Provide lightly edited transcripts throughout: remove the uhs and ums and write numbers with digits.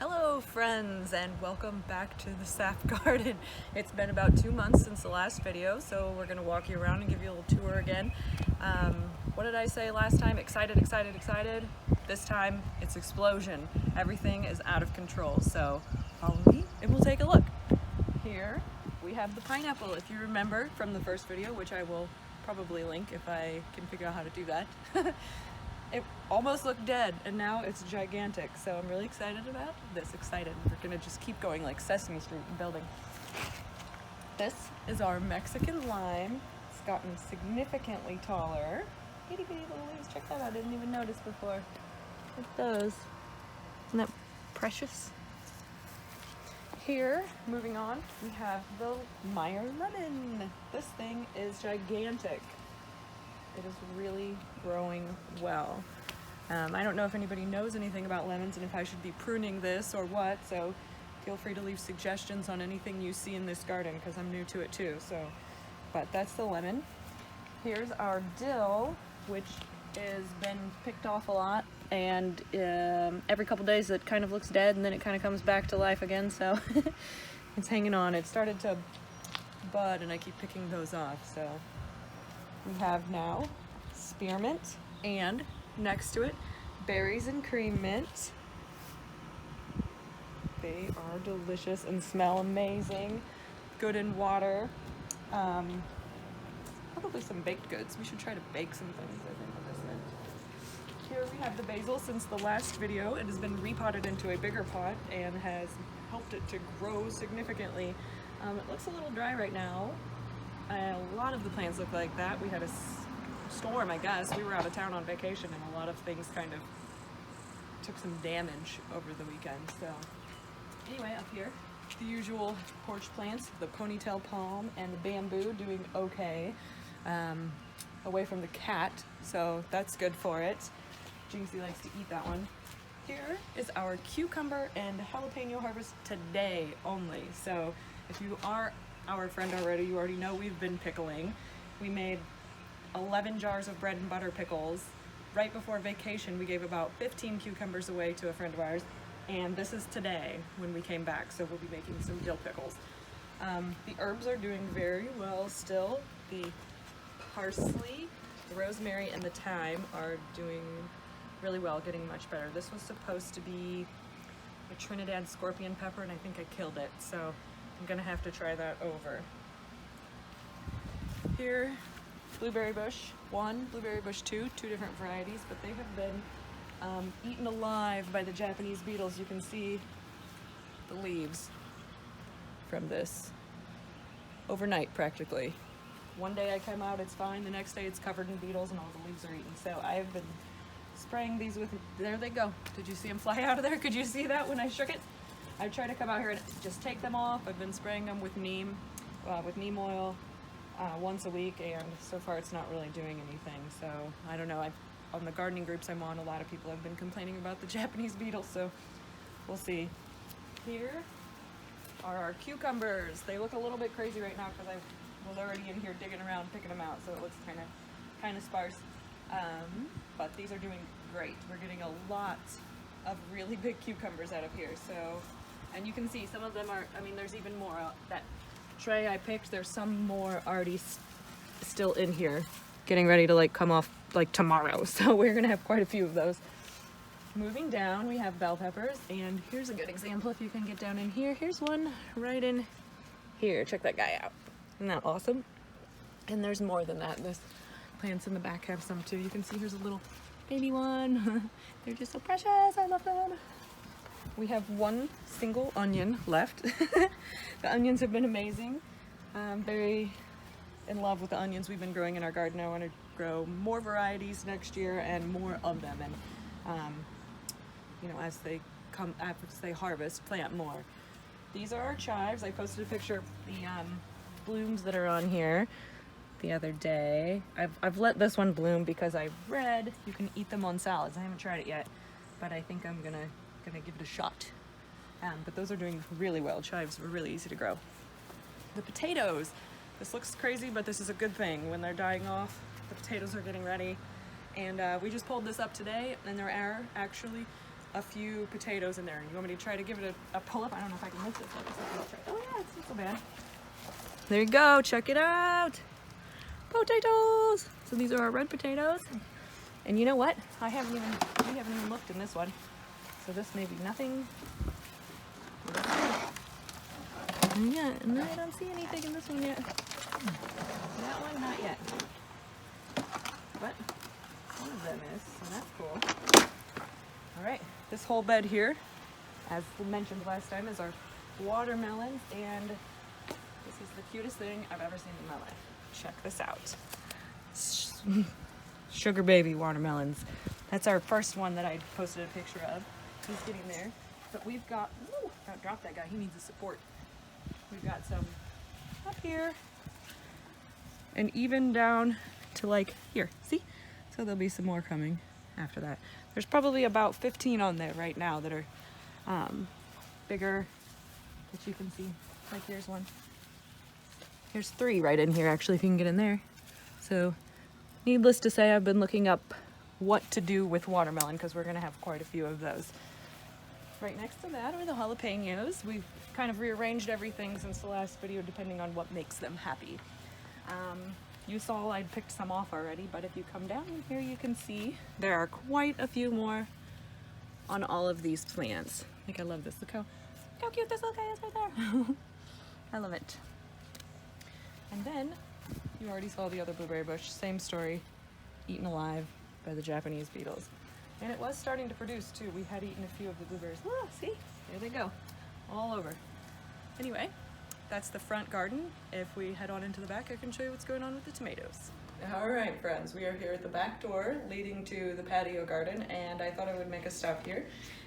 Hello friends, and welcome back to the Sapp garden. It's been about 2 months since the last video, so we're gonna walk you around and give you a little tour again. What did I say last time? Excited, excited, excited. This time it's explosion. Everything is out of control, so follow me and we'll take a look. Here we have the pineapple, if you remember from the first video, which I will probably link if I can figure out how to do that. It almost looked dead, and now it's gigantic, so I'm really excited about this. We're gonna just keep going like Sesame Street and building. This is our Mexican lime. It's gotten significantly taller. Itty bitty little leaves, check that out, I didn't even notice before. Look at those. Isn't that precious? Here, moving on, we have the Meyer lemon. This thing is gigantic. It is really growing well. I don't know if anybody knows anything about lemons and if I should be pruning this or what, so feel free to leave suggestions on anything you see in this garden because I'm new to it too. But that's the lemon. Here's our dill, which has been picked off a lot, and every couple days it kind of looks dead and then it kind of comes back to life again, so it's hanging on. It started to bud and I keep picking those off, so. We have now spearmint, and next to it, berries and cream mint. They are delicious and smell amazing. Good in water. Probably some baked goods. We should try to bake some things, I think, with this mint. Here we have the basil. Since the last video, it has been repotted into a bigger pot and has helped it to grow significantly. It looks a little dry right now. A lot of the plants look like that. We had a storm, I guess. We were out of town on vacation and a lot of things kind of took some damage over the weekend. So anyway, up here, the usual porch plants, the ponytail palm and the bamboo doing okay, away from the cat, so that's good for it. Jinxie likes to eat that one. Here is our cucumber and jalapeno harvest today only. So if you are our friend already, you already know we've been pickling. We made 11 jars of bread and butter pickles. Right before vacation, we gave about 15 cucumbers away to a friend of ours, and this is today when we came back, so we'll be making some dill pickles. The herbs are doing very well still. The parsley, the rosemary, and the thyme are doing really well, getting much better. This was supposed to be a Trinidad scorpion pepper, and I think I killed it, so I'm gonna have to try that over. Here, blueberry bush 1, blueberry bush 2, two different varieties, but they have been eaten alive by the Japanese beetles. You can see the leaves from this overnight practically. One day I come out, it's fine. The next day it's covered in beetles and all the leaves are eaten. So I've been spraying these with, there they go. Did you see them fly out of there? Could you see that when I shook it? I try to come out here and just take them off. I've been spraying them with neem oil once a week, and so far it's not really doing anything. So I don't know. On the gardening groups I'm on, a lot of people have been complaining about the Japanese beetles, so we'll see. Here are our cucumbers. They look a little bit crazy right now because I was already in here digging around picking them out, so it looks kind of sparse. But these are doing great. We're getting a lot of really big cucumbers out of here. So. And you can see some of them are, I mean, there's even more. That tray I picked, there's some more already still in here, getting ready to like come off like tomorrow. So we're gonna have quite a few of those. Moving down, we have bell peppers, and here's a good example if you can get down in here. Here's one right in here. Check that guy out. Isn't that awesome? And there's more than that. This plants in the back have some too. You can see here's a little baby one. They're just so precious. I love them. We have one single onion left. The onions have been amazing. I'm very in love with the onions we've been growing in our garden. I want to grow more varieties next year and more of them, and you know, as they harvest, plant more. These are our chives. I posted a picture of the blooms that are on here the other day. I've let this one bloom because I read you can eat them on salads. I haven't tried it yet, but I think I'm gonna give it a shot. But those are doing really well. Chives were really easy to grow. The potatoes. This looks crazy, but this is a good thing. When they're dying off, the potatoes are getting ready. And we just pulled this up today, and there are actually a few potatoes in there. You want me to try to give it a pull up? I don't know if I can lift this up. Oh yeah, it's not so bad. There you go, check it out. Potatoes! So these are our red potatoes. And you know what? We haven't even looked in this one. So this may be nothing. Yeah, and I don't see anything in this one yet. That one, not yet. But one of them is, so that's cool. All right, this whole bed here, as mentioned last time, is our watermelons, and this is the cutest thing I've ever seen in my life. Check this out. Sugar baby watermelons. That's our first one that I posted a picture of. He's getting there. But we've got, don't drop that guy, he needs the support. We've got some up here and even down to like here, see? So there'll be some more coming after that. There's probably about 15 on there right now that are bigger that you can see. Like here's one. There's 3 right in here actually, if you can get in there. So needless to say, I've been looking up what to do with watermelon because we're gonna have quite a few of those. Right next to that are the jalapenos. We've kind of rearranged everything since the last video depending on what makes them happy. You saw I'd picked some off already, but if you come down here you can see there are quite a few more on all of these plants. Like I love this, look how cute this little guy is right there. I love it. And then you already saw the other blueberry bush, same story, eaten alive by the Japanese beetles. And it was starting to produce too. We had eaten a few of the blueberries. Oh, see? There they go. All over. Anyway, that's the front garden. If we head on into the back, I can show you what's going on with the tomatoes. All right, friends, we are here at the back door leading to the patio garden, and I thought I would make a stop here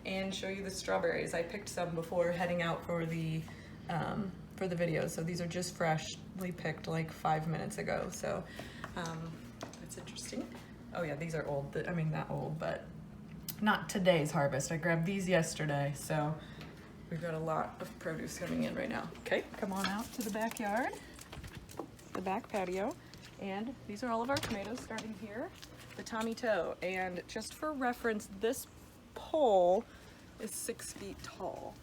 and show you the strawberries. I picked some before heading out for the video, so these are just freshly picked like 5 minutes ago, so it's interesting. Oh yeah, these are old. I mean, not old, but not today's harvest. I grabbed these yesterday, so we've got a lot of produce coming in right now. Okay, come on out to the backyard, the back patio, and these are all of our tomatoes starting here, the Tommy Toe. And just for reference, this pole is 6 feet tall.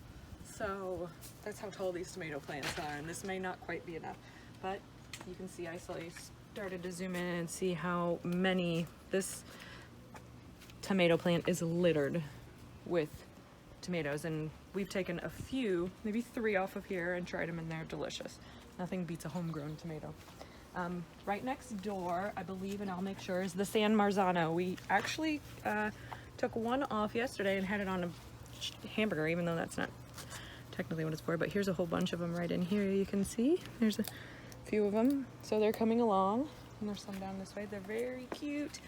So that's how tall these tomato plants are, and this may not quite be enough, but you can see I slowly started to zoom in and see how many. This tomato plant is littered with tomatoes, and we've taken a few, maybe 3 off of here and tried them, and they're delicious. Nothing beats a homegrown tomato. Right next door, I believe, and I'll make sure, is the San Marzano. We actually took one off yesterday and had it on a hamburger, even though that's not technically what it's for, but here's a whole bunch of them right in here. You can see there's a few of them, so they're coming along, and there's some down this way. They're very cute.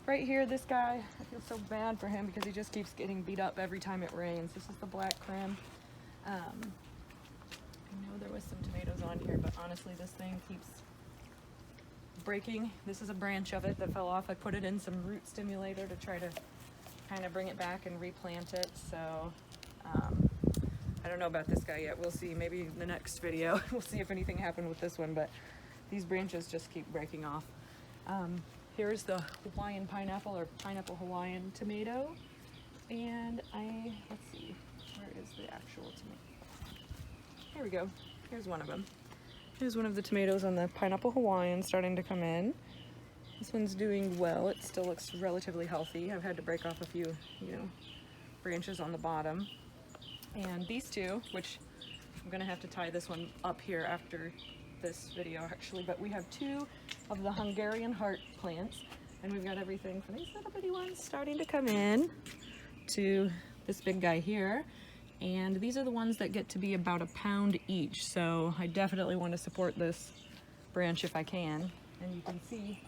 Right here, this guy, I feel so bad for him because he just keeps getting beat up every time it rains. This is the black creme. I know there was some tomatoes on here, but honestly this thing keeps breaking. This is a branch of it that fell off. I put it in some root stimulator to try to kind of bring it back and replant it, so I don't know about this guy yet. We'll see. Maybe in the next video we'll see if anything happened with this one, but these branches just keep breaking off. Here's the Hawaiian pineapple, or pineapple Hawaiian tomato, and let's see, where is the actual tomato? Here we go. Here's one of them. Here's one of the tomatoes on the pineapple Hawaiian starting to come in. This one's doing well. It still looks relatively healthy. I've had to break off a few, branches on the bottom. And these two, which I'm gonna have to tie this one up here after this video actually, but we have 2 of the Hungarian heart plants, and we've got everything from these little bitty ones starting to come in to this big guy here. And these are the ones that get to be about a pound each, so I definitely want to support this branch if I can. And you can see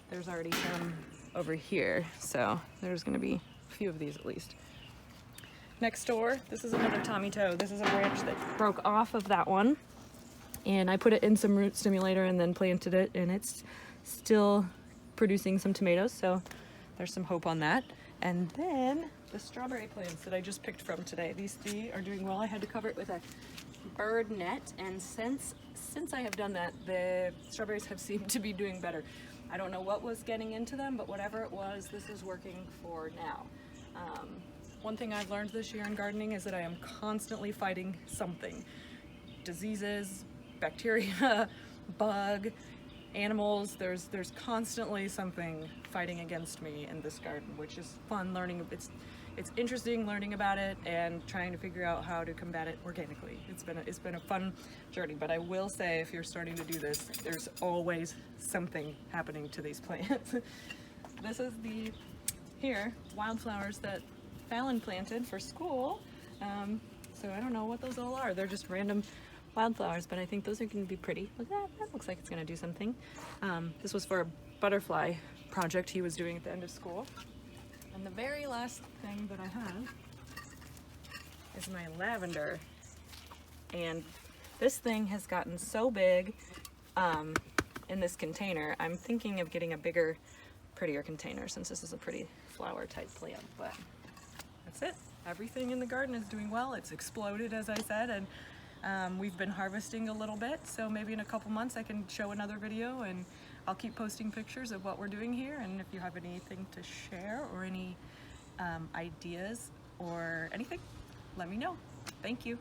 there's already some over here, so there's going to be a few of these at least. Next door, this is another Tommy Toe. This is a branch that broke off of that one, and I put it in some root stimulator and then planted it, and it's still producing some tomatoes, so there's some hope on that. And then the strawberry plants that I just picked from today. These 3 are doing well. I had to cover it with a bird net, and since I have done that, the strawberries have seemed to be doing better. I don't know what was getting into them, but whatever it was, this is working for now. One thing I've learned this year in gardening is that I am constantly fighting something. Diseases, bacteria, bug, animals. There's constantly something fighting against me in this garden, which is fun learning. It's interesting learning about it and trying to figure out how to combat it organically. It's been a fun journey, but I will say if you're starting to do this, there's always something happening to these plants. This is the wildflowers that Fallon planted for school. So I don't know what those all are. They're just random wildflowers, but I think those are going to be pretty. Look at that. That looks like it's going to do something. This was for a butterfly project he was doing at the end of school. And the very last thing that I have is my lavender. And this thing has gotten so big in this container. I'm thinking of getting a bigger, prettier container since this is a pretty flower type plant, but that's it. Everything in the garden is doing well. It's exploded, as I said, and we've been harvesting a little bit, so maybe in a couple months I can show another video, and I'll keep posting pictures of what we're doing here. And if you have anything to share or any ideas or anything, let me know. Thank you.